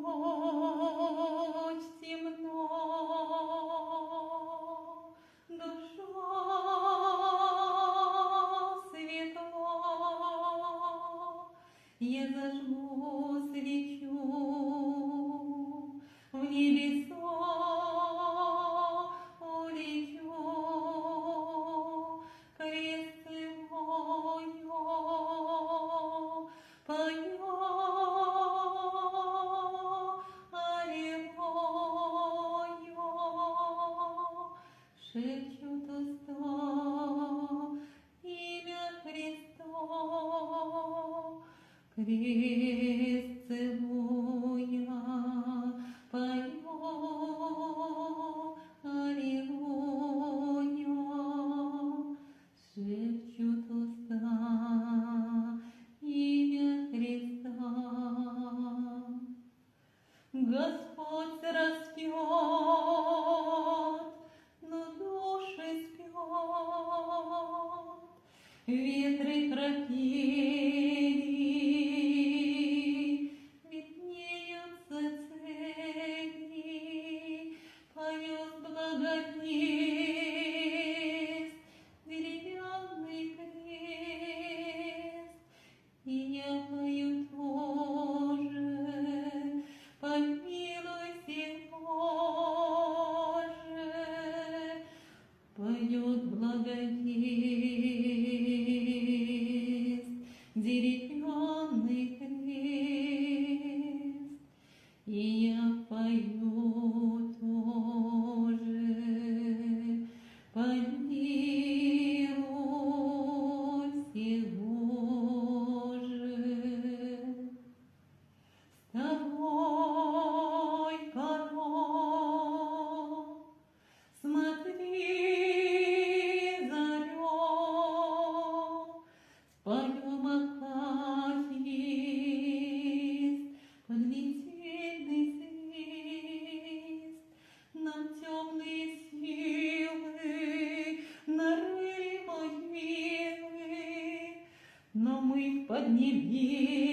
ночь темно, душа светло, я зажгу свечу в небеса улечу, крест целую, пою аллилуйю, шепчут уста имя Христа, крест целуя, пою аллилуйя, шепчут уста имя Христа. Господь распят, но души спят, ветры пропели, виднеются цепи, поет благовест, деревянный крест, и я пою тоже, помилуйся, Боже, поет благовест, деревянный крест, и я пою тоже, помилуйся, Боже. С тобой, порог, смотри, зарек, споем акафист, подметельный свист, нам темные силы нарыли могилы, но мы в поднебесье